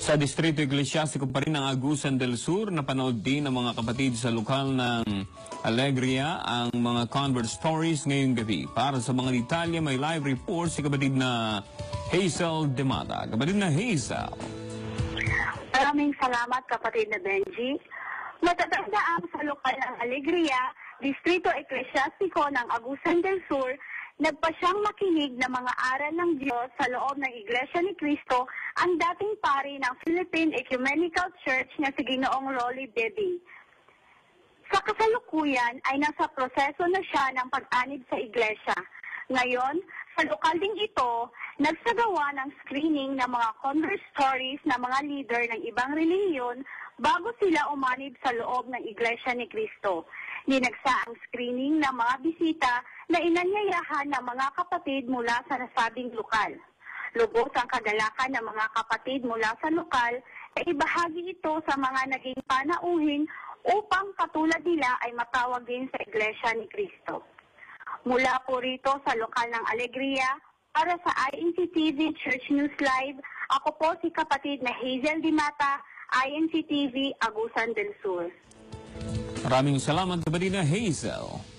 Sa Distrito Eclesiastico pa rin ng Agusan del Sur, napanood din ng mga kapatid sa lokal ng Alegria ang mga convert stories ngayong gabi. Para sa mga detalye, may live report si kapatid na Hazel Demata. Kapatid na Hazel. Maraming salamat kapatid na Benji. Matatandaan sa lokal ng Alegria, Distrito Eclesiastico ng Agusan del Sur, nagpa siyang makinig ng mga aral ng Diyos sa loob ng Iglesia ni Cristo ang dating pari ng Philippine Ecumenical Church na si Ginoong Rolly Bedi. Sa kasalukuyan ay nasa proseso na siya ng pag-anib sa Iglesia. Ngayon, sa lokal ding ito, nagsagawa ng screening ng mga convert stories ng mga leader ng ibang relihiyon bago sila umanib sa loob ng Iglesia ni Cristo. Ninagsa ang screening ng mga bisita na inanyayahan ng mga kapatid mula sa nasabing lokal. Lubos ang kagalakan ng mga kapatid mula sa lokal ay ibahagi ito sa mga naging panauhin upang katulad nila ay matawag din sa Iglesia ni Cristo. Mula po rito sa lokal ng Alegria, para sa INC-TV Church News Live, ako po si kapatid na Hazel Demata, INC-TV, Agusan del Sur. Maraming salamat kapatid na Hazel.